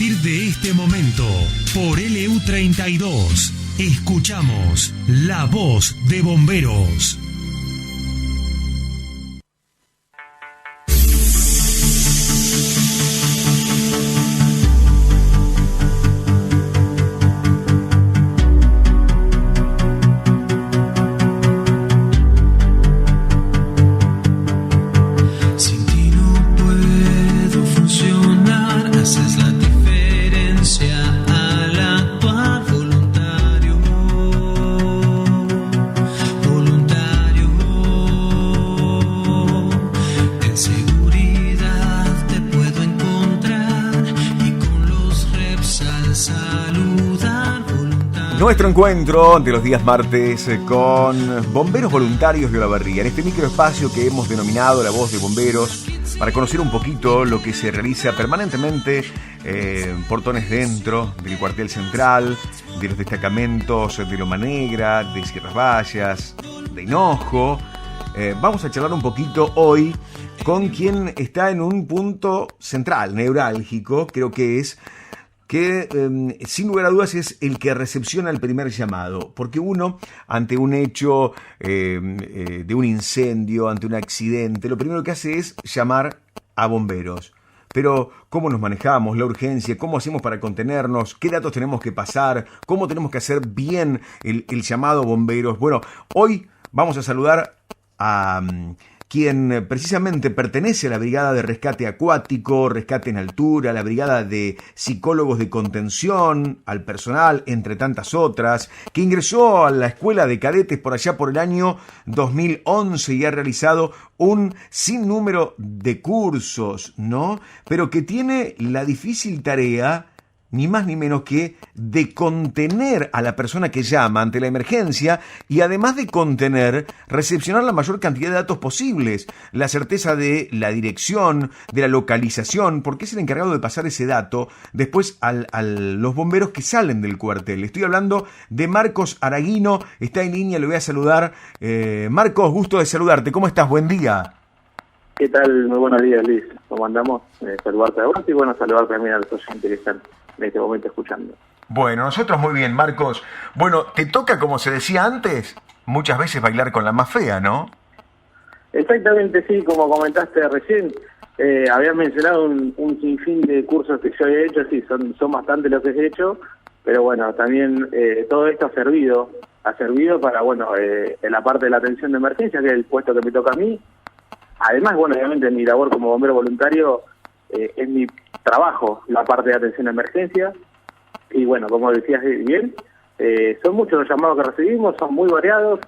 partir de este momento, por LU32, escuchamos La Voz de Bomberos. Nuestro encuentro de los días martes con bomberos voluntarios de Olavarría, en este microespacio que hemos denominado La Voz de Bomberos, para conocer un poquito lo que se realiza permanentemente portones dentro del cuartel central, de los destacamentos de Loma Negra, de Sierras Vallas, de Hinojo. Vamos a charlar un poquito hoy con quien está en un punto central, neurálgico, creo que es que sin lugar a dudas es el que recepciona el primer llamado, porque uno, ante un hecho de un incendio, ante un accidente, lo primero que hace es llamar a bomberos. Pero, ¿cómo nos manejamos? La urgencia, ¿cómo hacemos para contenernos? ¿Qué datos tenemos que pasar? ¿Cómo tenemos que hacer bien el llamado a bomberos? Bueno, hoy vamos a saludar a quien precisamente pertenece a la Brigada de Rescate Acuático, Rescate en Altura, la Brigada de Psicólogos de Contención al Personal, entre tantas otras, que ingresó a la Escuela de Cadetes por allá por el año 2011 y ha realizado un sinnúmero de cursos, ¿no? Pero que tiene la difícil tarea, ni más ni menos que de contener a la persona que llama ante la emergencia y además de contener, recepcionar la mayor cantidad de datos posibles, la certeza de la dirección, de la localización, porque es el encargado de pasar ese dato después a los bomberos que salen del cuartel. Estoy hablando de Marcos Araguino, está en línea, le voy a saludar. Marcos, gusto de saludarte, ¿cómo estás? Buen día. ¿Qué tal? Muy buenos días, Luis. ¿Cómo andamos? Saludarte a vos y bueno, saludar también a los oyentes que están en este momento escuchando. Bueno, nosotros muy bien, Marcos. Bueno, te toca, como se decía antes, muchas veces bailar con la más fea, ¿no? Exactamente, sí, como comentaste recién, habías mencionado un sinfín de cursos que yo he hecho, sí, son bastante los que he hecho, pero bueno, también todo esto ha servido para, bueno, en la parte de la atención de emergencia, que es el puesto que me toca a mí. Además, bueno, obviamente mi labor como bombero voluntario es mi trabajo, la parte de atención a emergencia. Y bueno, como decías bien, son muchos los llamados que recibimos, son muy variados.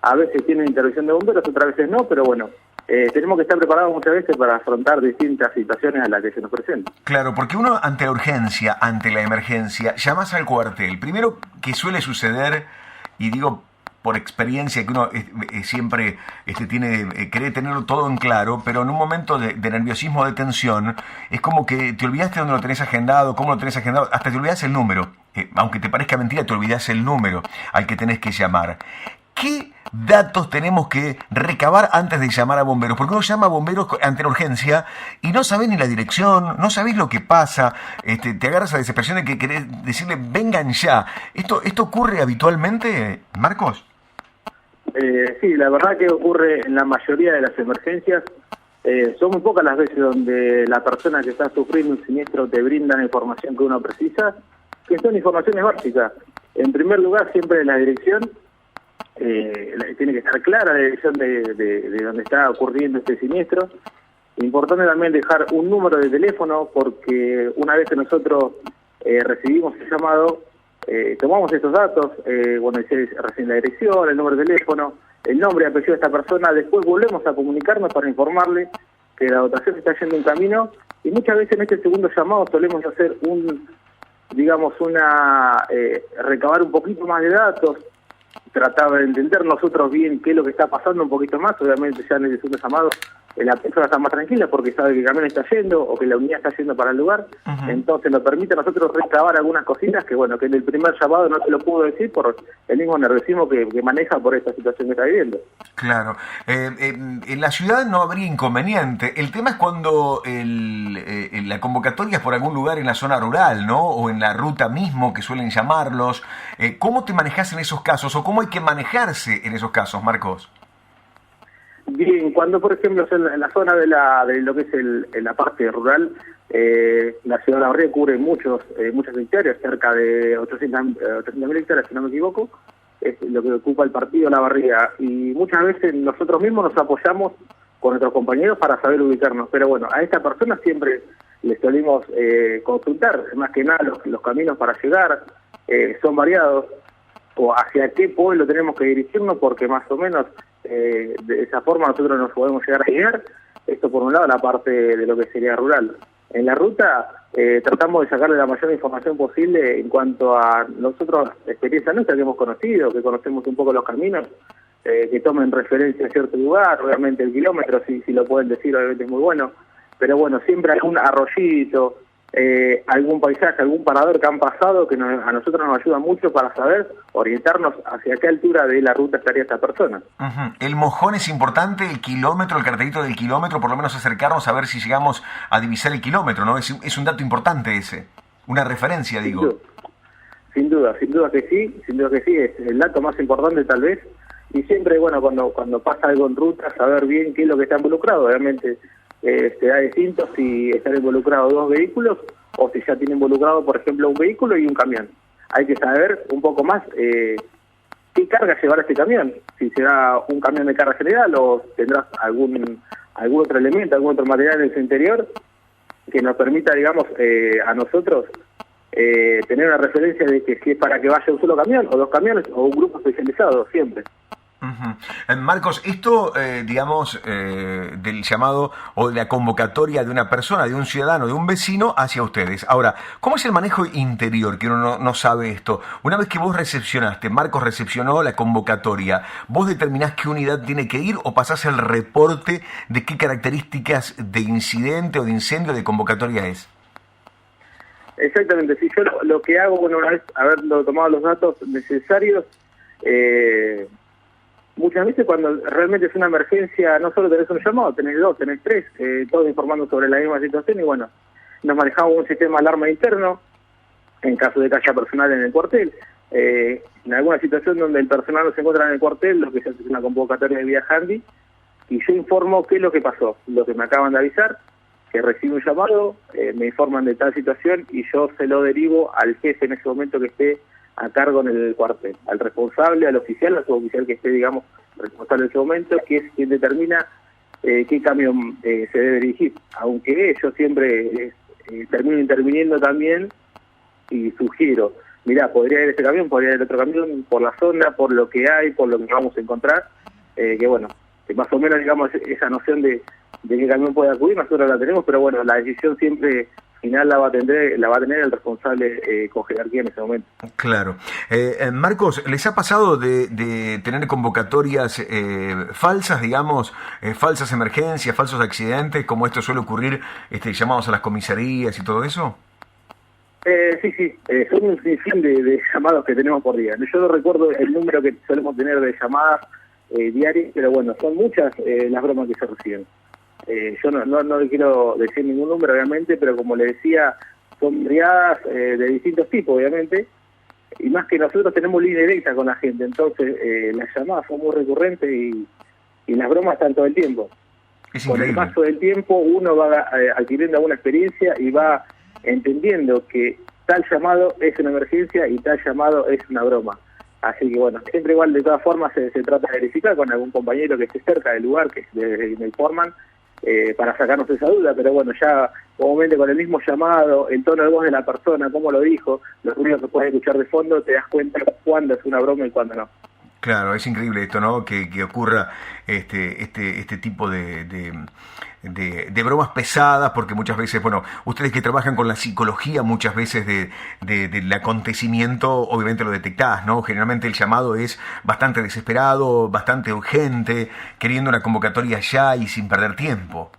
A veces tienen intervención de bomberos, otras veces no, pero bueno, tenemos que estar preparados muchas veces para afrontar distintas situaciones a las que se nos presentan. Claro, porque uno ante la urgencia, ante la emergencia, llamas al cuartel. Primero que suele suceder, y digo por experiencia que uno siempre cree tenerlo todo en claro, pero en un momento de nerviosismo, de tensión, es como que te olvidaste dónde lo tenés agendado, cómo lo tenés agendado, hasta te olvidás el número. Aunque te parezca mentira, te olvidás el número al que tenés que llamar. ¿Qué datos tenemos que recabar antes de llamar a bomberos? Porque uno llama a bomberos ante la urgencia y no sabés ni la dirección, no sabés lo que pasa, te agarras a desesperación de que querés decirle vengan ya. ¿Esto ocurre habitualmente, Marcos? Sí, la verdad que ocurre en la mayoría de las emergencias. Son muy pocas las veces donde la persona que está sufriendo un siniestro te brinda la información que uno precisa, que son informaciones básicas. En primer lugar, siempre la dirección. Tiene que estar clara la dirección de donde está ocurriendo este siniestro. Importante también dejar un número de teléfono, porque una vez que nosotros recibimos el llamado, tomamos estos datos, bueno, dice recién la dirección, el número de teléfono, el nombre y apellido de esta persona. Después volvemos a comunicarnos para informarle que la dotación está yendo un camino, y muchas veces en este segundo llamado solemos hacer recabar un poquito más de datos, tratar de entender nosotros bien qué es lo que está pasando un poquito más. Obviamente ya en el segundo llamado la persona está más tranquila porque sabe que el camión está yendo o que la unidad está yendo para el lugar. Entonces nos permite a nosotros recabar algunas cositas que bueno, que en el primer llamado no te lo pudo decir por el mismo nerviosismo que maneja por esta situación que está viviendo. Claro. En la ciudad no habría inconveniente. El tema es cuando la convocatoria es por algún lugar en la zona rural, ¿no? O en la ruta mismo, que suelen llamarlos. ¿Cómo te manejas en esos casos? ¿O cómo hay que manejarse en esos casos, Marcos? Bien, cuando por ejemplo en la zona de lo que es la parte rural, la ciudad de La Barría cubre muchas hectáreas, cerca de 800.000 hectáreas, si no me equivoco, es lo que ocupa el partido La Barría, y muchas veces nosotros mismos nos apoyamos con nuestros compañeros para saber ubicarnos, pero bueno, a esta persona siempre les solimos consultar, más que nada los caminos para llegar, son variados, o hacia qué pueblo tenemos que dirigirnos, porque más o menos de esa forma nosotros nos podemos llegar a guiar. Esto por un lado, la parte de lo que sería rural. En la ruta tratamos de sacarle la mayor información posible en cuanto a nosotros, la experiencia nuestra que hemos conocido, que conocemos un poco los caminos, que tomen referencia a cierto lugar, obviamente el kilómetro, si lo pueden decir, obviamente es muy bueno, pero bueno, siempre algún arroyito, algún paisaje, algún parador que han pasado que a nosotros nos ayuda mucho para saber orientarnos hacia qué altura de la ruta estaría esta persona. El mojón es importante, el kilómetro, el cartelito del kilómetro, por lo menos acercarnos a ver si llegamos a divisar el kilómetro, ¿no? Es un dato importante ese, una referencia, digo. Sin duda que sí, es el dato más importante tal vez, y siempre, bueno, cuando pasa algo en ruta, saber bien qué es lo que está involucrado, obviamente. Se da distinto si están involucrados 2 vehículos o si ya tiene involucrado, por ejemplo, un vehículo y un camión. Hay que saber un poco más qué carga llevará este camión, si será un camión de carga general o tendrás algún otro elemento, algún otro material en su interior que nos permita, digamos, a nosotros tener una referencia de que si es para que vaya un solo camión o 2 camiones o un grupo especializado, siempre. Marcos, esto, digamos, del llamado o de la convocatoria de una persona, de un ciudadano, de un vecino hacia ustedes. Ahora, ¿cómo es el manejo interior? Que uno no sabe esto. Una vez que vos recepcionaste, Marcos recepcionó la convocatoria, ¿vos determinás qué unidad tiene que ir o pasás el reporte de qué características de incidente o de incendio de convocatoria es? Exactamente, si yo lo que hago, bueno, una vez haberlo tomado los datos necesarios, muchas veces cuando realmente es una emergencia, no solo tenés un llamado, tenés 2, tenés 3, todos informando sobre la misma situación y bueno, nos manejamos un sistema de alarma interno en caso de que haya personal en el cuartel. En alguna situación donde el personal no se encuentra en el cuartel, lo que se hace es una convocatoria de vía handy y yo informo qué es lo que pasó, lo que me acaban de avisar, que recibo un llamado, me informan de tal situación y yo se lo derivo al jefe en ese momento que esté a cargo en el cuartel, al responsable, al oficial, al suboficial que esté, digamos, responsable en ese momento, que es quien determina qué camión se debe dirigir. Aunque yo siempre termino interviniendo también y sugiero, mirá, podría ir este camión, podría ir otro camión, por la zona, por lo que hay, por lo que vamos a encontrar, que bueno, que más o menos, digamos, esa noción de qué camión puede acudir, nosotros la tenemos, pero bueno, la decisión siempre final la va a tener el responsable con jerarquía en ese momento. Claro. Marcos, ¿les ha pasado de tener convocatorias falsas, digamos, falsas emergencias, falsos accidentes, como esto suele ocurrir, llamados a las comisarías y todo eso? Sí, son un sinfín de llamados que tenemos por día. Yo no recuerdo el número que solemos tener de llamadas diarias, pero bueno, son muchas las bromas que se reciben. Yo no le quiero decir ningún número, obviamente, pero como le decía, son brigadas de distintos tipos, obviamente, y más que nosotros tenemos línea directa con la gente, entonces las llamadas son muy recurrentes y las bromas están todo el tiempo. Con el paso del tiempo uno va adquiriendo alguna experiencia y va entendiendo que tal llamado es una emergencia y tal llamado es una broma. Así que bueno, siempre igual de todas formas se trata de verificar con algún compañero que esté cerca del lugar, que me informan, para sacarnos esa duda, pero bueno, ya comúnmente con el mismo llamado, el tono de voz de la persona, cómo lo dijo, los ruidos que puedes escuchar de fondo, te das cuenta cuándo es una broma y cuándo no. Claro, es increíble esto, ¿no? Que ocurra este tipo de bromas pesadas, porque muchas veces, bueno, ustedes que trabajan con la psicología muchas veces del acontecimiento, obviamente lo detectás, ¿no? Generalmente el llamado es bastante desesperado, bastante urgente, queriendo una convocatoria ya y sin perder tiempo.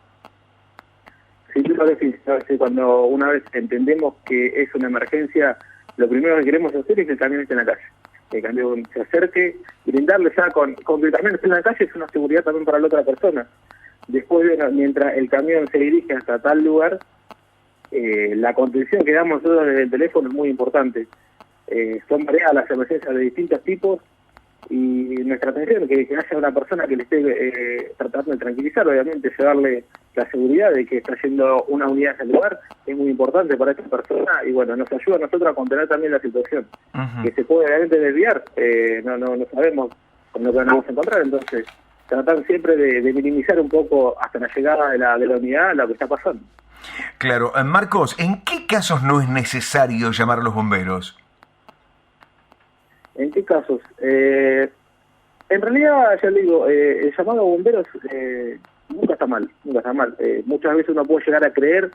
Sí, cuando una vez entendemos que es una emergencia, lo primero que queremos hacer es que el camión esté en la calle. Que el camión se acerque, brindarle ya con que el camión esté en la calle es una seguridad también para la otra persona. Después, mientras el camión se dirige hasta tal lugar, la contención que damos nosotros desde el teléfono es muy importante. Son variadas las emergencias de distintos tipos y nuestra atención es que haya una persona que le esté tratando de tranquilizar, obviamente llevarle la seguridad de que está yendo una unidad a ese lugar es muy importante para esta persona y bueno, nos ayuda a nosotros a contener también la situación. Uh-huh. Que se puede realmente desviar, no sabemos con lo que nos vamos a encontrar, entonces tratar siempre de minimizar un poco hasta la llegada de la unidad lo que está pasando. Claro. Marcos, ¿en qué casos no es necesario llamar a los bomberos? ¿En qué casos? En realidad, ya le digo, el llamado a bomberos nunca está mal. Muchas veces uno puede llegar a creer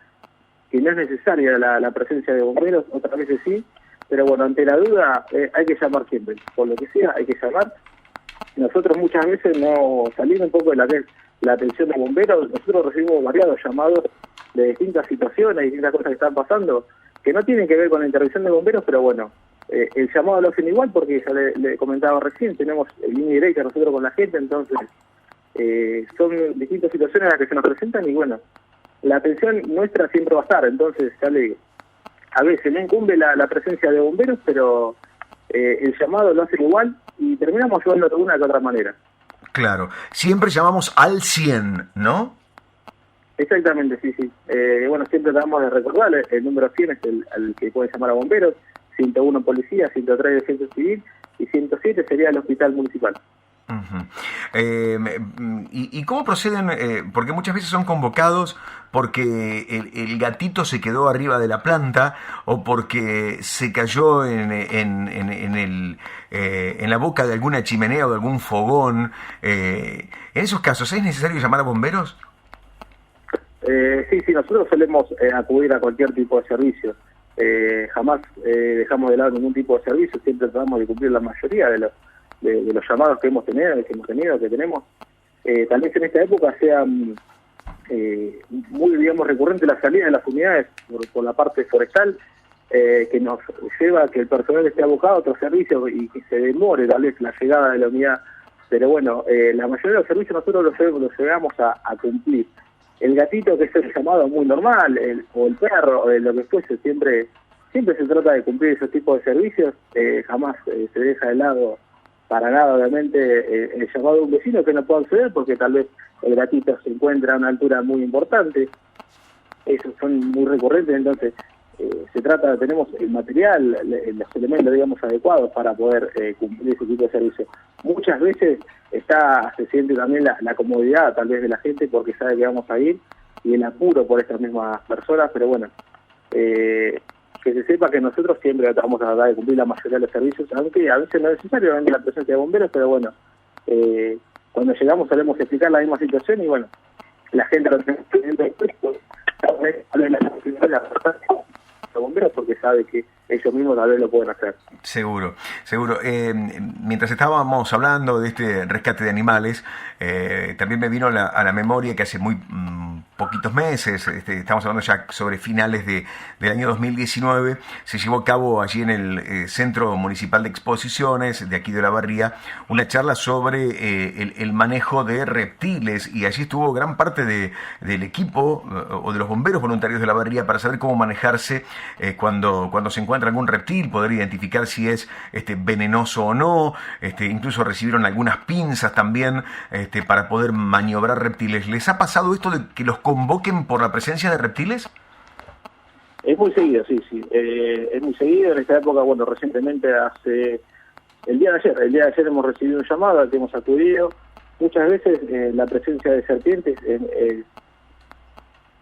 que no es necesaria la presencia de bomberos, otras veces sí, pero bueno, ante la duda hay que llamar siempre, por lo que sea, hay que llamar. Nosotros muchas veces no salimos un poco de la atención de bomberos, nosotros recibimos variados llamados de distintas situaciones, distintas cosas que están pasando, que no tienen que ver con la intervención de bomberos, pero bueno, el llamado lo hacen igual porque ya le comentaba recién, tenemos línea directa nosotros con la gente, entonces son distintas situaciones las que se nos presentan y bueno, la atención nuestra siempre va a estar, entonces ya le digo, a veces no incumbe la presencia de bomberos, pero el llamado lo hacen igual y terminamos ayudando de una que otra manera. Claro, siempre llamamos al 100, ¿no? Exactamente, sí. Bueno, siempre tratamos de recordar, el número 100 es el que puede llamar a bomberos, 101 policía, 103 defensa civil y 107 sería el hospital municipal. Uh-huh. ¿Y cómo proceden? Porque muchas veces son convocados porque el gatito se quedó arriba de la planta o porque se cayó en la boca de alguna chimenea o de algún fogón. En esos casos, ¿es necesario llamar a bomberos? Sí, nosotros solemos acudir a cualquier tipo de servicio. Jamás dejamos de lado ningún tipo de servicio, siempre tratamos de cumplir la mayoría de los llamados que hemos tenido, que tenemos. Tal vez en esta época sea muy, digamos, recurrente la salida de las unidades por la parte forestal, que nos lleva a que el personal esté abocado a otros servicios y que se demore tal vez la llegada de la unidad. Pero bueno, la mayoría de los servicios nosotros los llegamos a cumplir. El gatito, que es el llamado muy normal, o el perro, lo que fuese, siempre se trata de cumplir esos tipos de servicios, jamás se deja de lado para nada, obviamente, el llamado de un vecino que no pueda acceder porque tal vez el gatito se encuentra a una altura muy importante. Esos son muy recurrentes, entonces tenemos el material, los elementos, digamos, adecuados para poder cumplir ese tipo de servicio. Muchas veces se siente también la comodidad tal vez de la gente porque sabe que vamos a ir y el apuro por estas mismas personas, pero bueno, que se sepa que nosotros siempre vamos a tratar de cumplir la mayoría de los servicios, aunque a veces no es necesario la presencia de bomberos, pero bueno, cuando llegamos solemos explicar la misma situación y bueno, la gente lo tiene de bomberos porque sabe que ellos mismos tal vez lo pueden hacer. Seguro. Mientras estábamos hablando de este rescate de animales, también me vino a la memoria que hace muy poquitos meses, estamos hablando ya sobre finales del año 2019, se llevó a cabo allí en el Centro Municipal de Exposiciones de aquí de Olavarría una charla sobre el manejo de reptiles y allí estuvo gran parte del equipo o de los bomberos voluntarios de Olavarría para saber cómo manejarse cuando se encuentra algún reptil, poder identificar si es venenoso o no, incluso recibieron algunas pinzas también para poder maniobrar reptiles. ¿Les ha pasado esto de que los convoquen por la presencia de reptiles? Es muy seguido, sí. Es muy seguido. En esta época, bueno, recientemente el día de ayer hemos recibido un llamado al que hemos acudido. Muchas veces la presencia de serpientes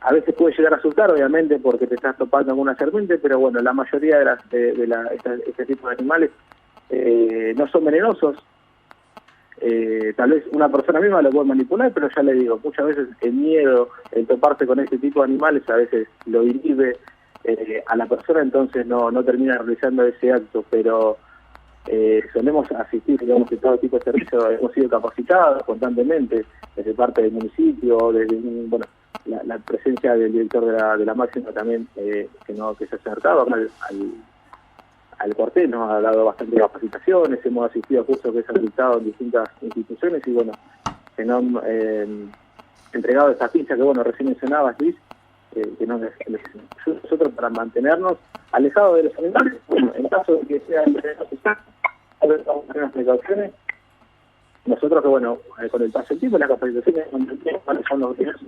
a veces puede llegar a asustar, obviamente, porque te estás topando con una serpiente, pero bueno, la mayoría de este tipo de animales no son venenosos. tal vez una persona misma lo puede manipular, pero ya le digo, muchas veces el miedo, el toparse con este tipo de animales a veces lo inhibe a la persona, entonces no termina realizando ese acto, pero solemos asistir, digamos, a todo tipo de servicios, hemos sido capacitados constantemente desde parte del municipio, desde la presencia del director de la máxima también, que se ha acercado al cuartel, nos ha dado bastante capacitaciones, hemos asistido a cursos que se han dictado en distintas instituciones y se nos han entregado esta ficha que recién mencionabas, Luis, que nosotros para mantenernos alejados de los animales, en caso de que sea vamos a tener las precauciones. Nosotros que con el paso del tiempo, las capacitaciones cuáles son los riesgos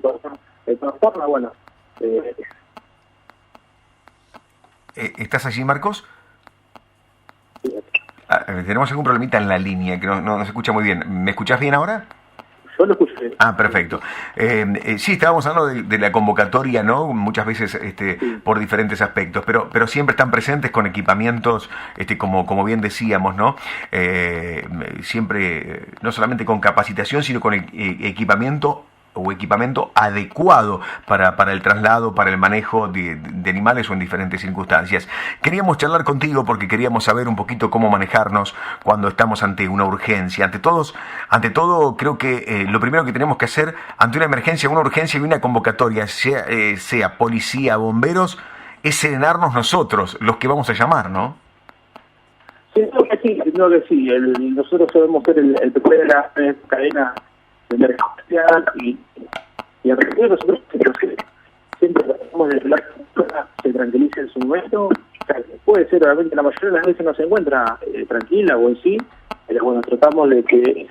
de todas formas, ¿Estás allí, Marcos? Tenemos algún problemita en la línea que no se escucha muy bien. ¿Me escuchás bien ahora? Yo lo escuché. Perfecto. Sí, estábamos hablando de la convocatoria, ¿no? Muchas veces por diferentes aspectos, pero siempre están presentes con equipamientos, como bien decíamos, ¿no? Siempre, no solamente con capacitación, sino con equipamiento adecuado para el traslado, para el manejo de animales o en diferentes circunstancias. Queríamos charlar contigo porque queríamos saber un poquito cómo manejarnos cuando estamos ante una urgencia. Ante todo, creo que lo primero que tenemos que hacer ante una emergencia, una urgencia y una convocatoria, sea policía, bomberos, es serenarnos nosotros, los que vamos a llamar, ¿no? Sí, creo que sí. Nosotros debemos ser el primero de la cadena de emergencia y al respecto nosotros siempre tratamos de que la persona se tranquilice en su momento. O sea, puede ser, realmente la mayoría de las veces no se encuentra tranquila o en sí, pero tratamos de que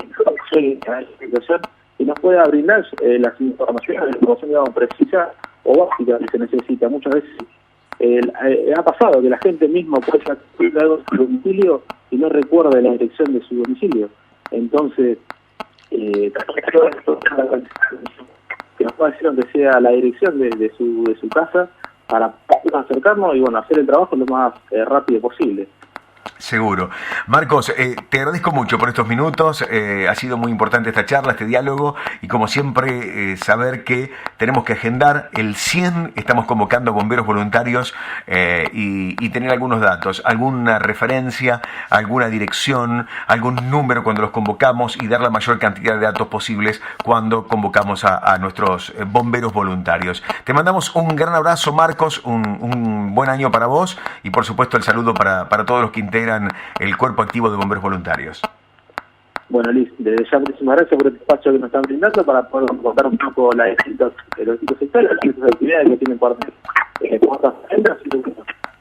llegue a esa situación y nos pueda brindar las informaciones, la información precisa o básica que se necesita. Muchas veces ha pasado que la gente misma puede hacer algo en su domicilio y no recuerda la dirección de su domicilio. Entonces, que nos pueda decir aunque sea la dirección de su casa para acercarnos y hacer el trabajo lo más rápido posible. Seguro. Marcos, te agradezco mucho por estos minutos, ha sido muy importante esta charla, este diálogo, y como siempre saber que tenemos que agendar el 100, estamos convocando bomberos voluntarios y tener algunos datos, alguna referencia, alguna dirección, algún número cuando los convocamos y dar la mayor cantidad de datos posibles cuando convocamos a nuestros bomberos voluntarios. Te mandamos un gran abrazo, Marcos, un buen año para vos y por supuesto el saludo para todos los que integran el cuerpo activo de bomberos voluntarios. Bueno, Liz, desde ya muchísimas gracias por el espacio que nos están brindando para poder contar un poco los distintos sectores, las distintas actividades que tienen por otras agendas.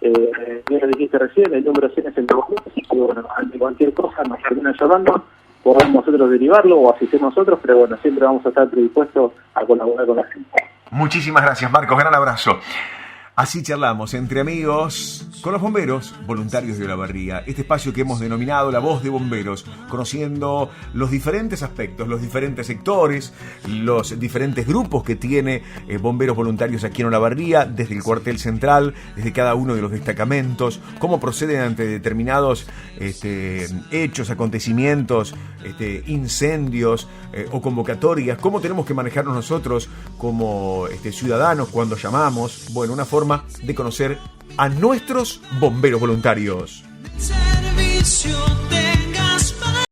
Bien lo dijiste recién, el número 100 es el trabajo, así que ante cualquier cosa nos terminan llamando, podemos nosotros derivarlo o asistir nosotros, pero siempre vamos a estar predispuestos a colaborar con la gente. Muchísimas gracias, Marcos, gran abrazo. Así charlamos entre amigos con los bomberos voluntarios de Olavarría, este espacio que hemos denominado La Voz de Bomberos, conociendo los diferentes aspectos, los diferentes sectores, los diferentes grupos que tiene bomberos voluntarios aquí en Olavarría, desde el cuartel central, desde cada uno de los destacamentos, cómo proceden ante determinados hechos, acontecimientos, incendios o convocatorias, cómo tenemos que manejarnos nosotros como ciudadanos cuando llamamos. Bueno, una forma de conocer a nuestros bomberos voluntarios. Servicio.